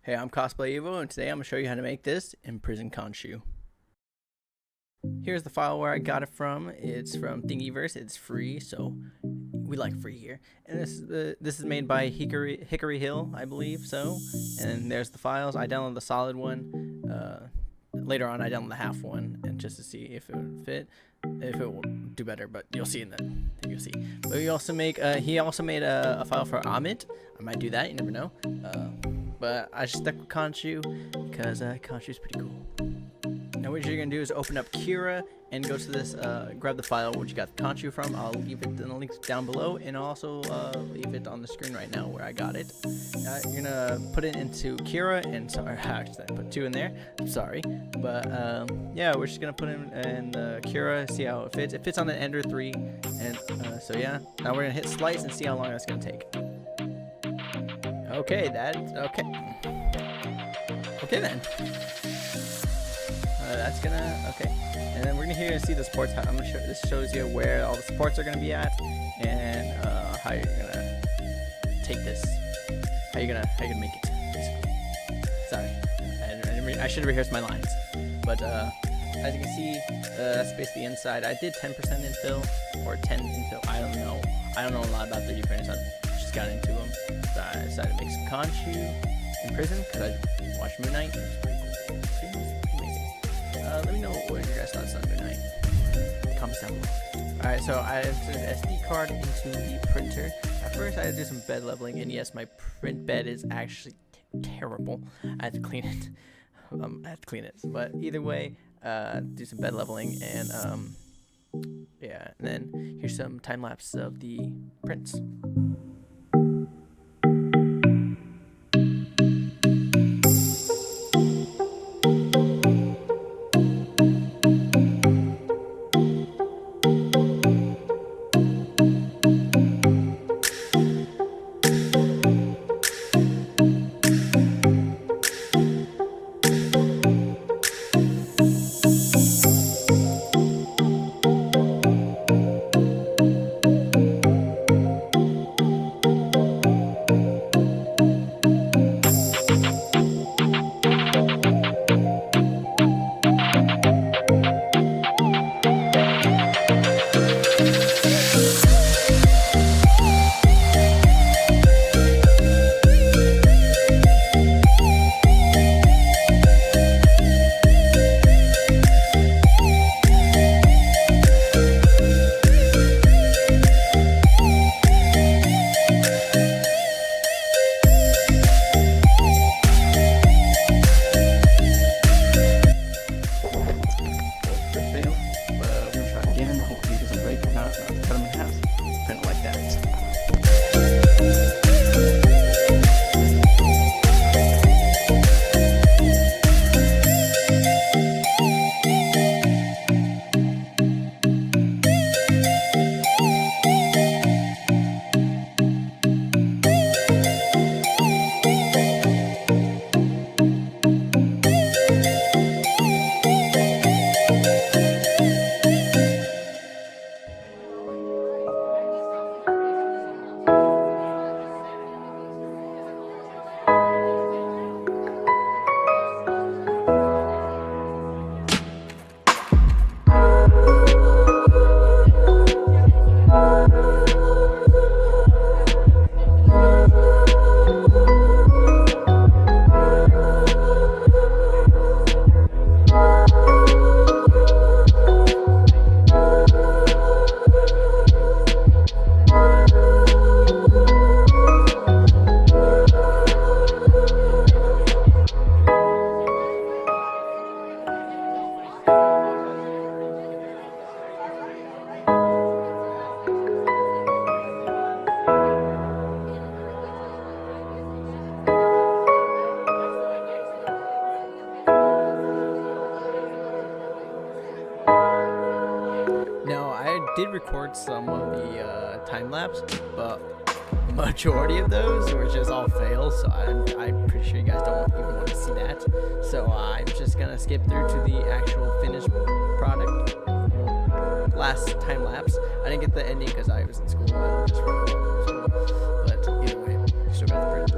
Hey, I'm Cosplay Evo, and today I'm going to show you how to make this Imprisoned Khonshu. Here's the file where I got it from. It's from Thingiverse. It's free, so we like free here. And this is made by Hickory Hill, I believe so. And there's the files. I downloaded the solid one. Later on, I downloaded the half one, and just to see if it would fit, if it will do better. But you'll see you'll see. But we also make. He also made a file for Amit. I might do that. You never know. But I just stuck with Khonshu because Khonshu's pretty cool. Now what you're gonna do is open up Kira and go to this, grab the file which you got the Khonshu from. I'll leave it in the links down below, and I'll also leave it on the screen right now where I got it. You're gonna put it into Kira, and sorry, actually I put 2 in there. I'm sorry, but yeah, we're just gonna put it in Kira, see how it fits. It fits on an Ender 3, and so yeah. Now we're gonna hit slice and see how long that's gonna take. Okay, okay then. That's gonna, okay. And then we're gonna here see the supports. I'm gonna show, this shows you where all the supports are gonna be at, and how you're gonna take this, how you're gonna make it, basically. Sorry, I should have rehearsed my lines. But as you can see, that's basically inside. I did 10% infill, or 10 infill, I don't know. I don't know a lot about 3D printers, I just got into them. So I decided to make some Khonshu in prison, because I watched Moon Knight. Let me know what your guys' thoughts on Moon Knight. Comments down below. Alright, so I entered an SD card into the printer. At first I had to do some bed leveling, and yes, my print bed is actually terrible. I had to clean it. But either way, do some bed leveling, and yeah, and then here's some time lapse of the prints. Did record some of the time lapse, but majority of those were just all fails, so I'm pretty sure you guys don't even want to see that. So I'm just gonna skip through to the actual finished product. Last time lapse, I didn't get the ending because I was in school. Just but either way, still got the print.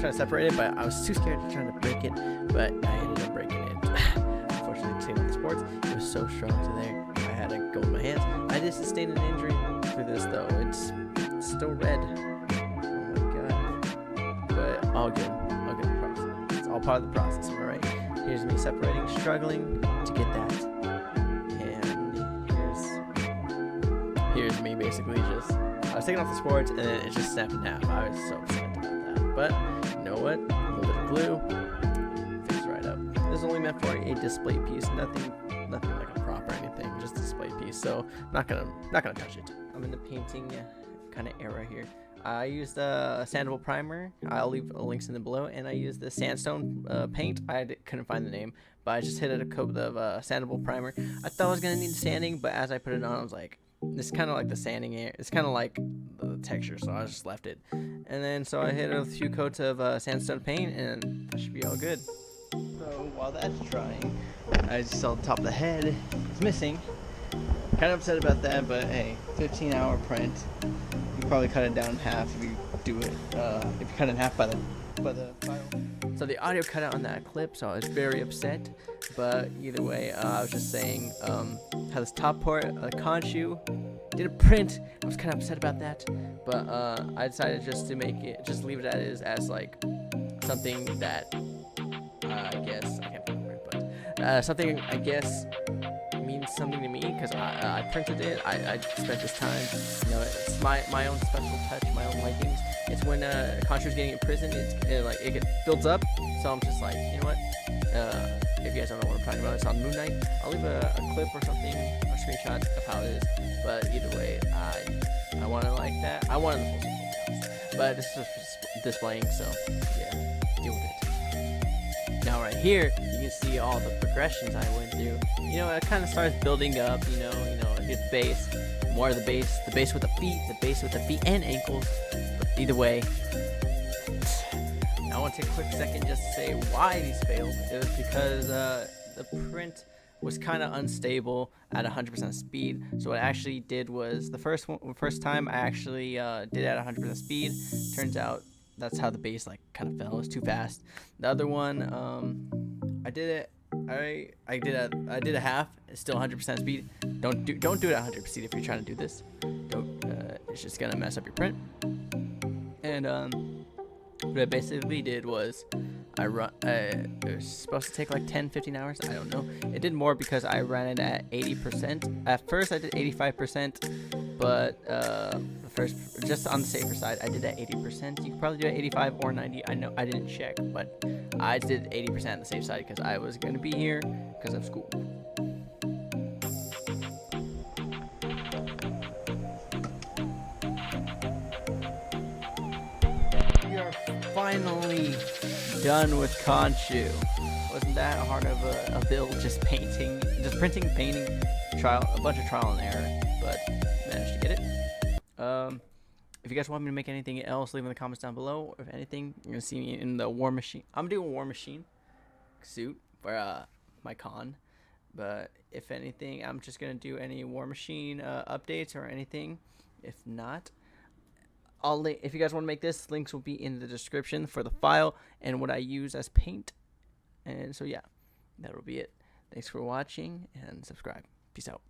trying to separate it, but I was too scared to try to break it, but I ended up breaking it. Unfortunately, taking off the sports, it was so strong to there. I had to go with my hands. I did sustain an injury through this though. It's still red. Oh my god. But all good. All good process. It's all part of the process, alright? Here's me separating, struggling to get that. And here's me basically just, I was taking off the sports and then it just snapped in half. I was so upset about that. But you know what? A little bit of glue, fix it right up. This is only meant for a display piece, nothing like a prop or anything, just a display piece. So not gonna touch it. I'm in the painting kind of era here. I used a sandable primer. I'll leave links in the below, and I used the sandstone paint. I couldn't find the name, but I just hit it a coat of sandable primer. I thought I was gonna need sanding, but as I put it on, I was like, this is kind of like the sanding air. It's kind of like the texture, so I just left it. And then so I hit a few coats of sandstone paint, and that should be all good. So while that's drying, I just saw the top of the head is missing. Kind of upset about that, but hey, 15-hour print. You probably cut it down in half if you do it. If you cut it in half by the file. So the audio cut out on that clip, so I was very upset. But either way, I was just saying how this top part, Khonshu, did a print. I was kind of upset about that, but I decided just to make it, just leave it as like something that I guess I can't remember, but something I guess means something to me because I printed it. I spent this time, you know, it's my own special touch, my own likings. It's when Khonshu's getting imprisoned, it builds up. So I'm just like, you know what? If you guys don't know what I'm talking about, it's on Moon Knight. I'll leave a clip or something, a screenshot of how it is. But either way, I want it like that. I wanted the full circle, but this is just displaying, so yeah, deal with it. Now right here, you can see all the progressions I went through. You know, it kind of starts building up. You know, it gets base, more of the base with the feet and ankles. But either way, I want to take a quick second just to say why these failed. It was because the print was kind of unstable at 100% speed. So what I actually did was the first time I actually did it at 100% speed. Turns out that's how the base like kind of fell. It was too fast. The other one, I did a half. It's still 100% speed. Don't do it at 100% speed if you're trying to do this. It's just gonna mess up your print. And what I basically did was it was supposed to take like 10-15 hours. I don't know. It did more because I ran it at 80%. At first I did 85%, but just on the safer side, I did at 80%. You could probably do it at 85 or 90. I know I didn't check, but I did 80% on the safe side because I was gonna be here because of school. We are finally done with Khonshu. Wasn't that hard of a build? Just printing, painting, a bunch of trial and error, but managed to get it. If you guys want me to make anything else, leave in the comments down below. If anything, you're gonna see me in the War Machine. I'm doing a War Machine suit for my con, but if anything, I'm just gonna do any War Machine updates or anything. If not, if you guys want to make this, links will be in the description for the file and what I use as paint. And so yeah, that'll be it. Thanks for watching and subscribe. Peace out.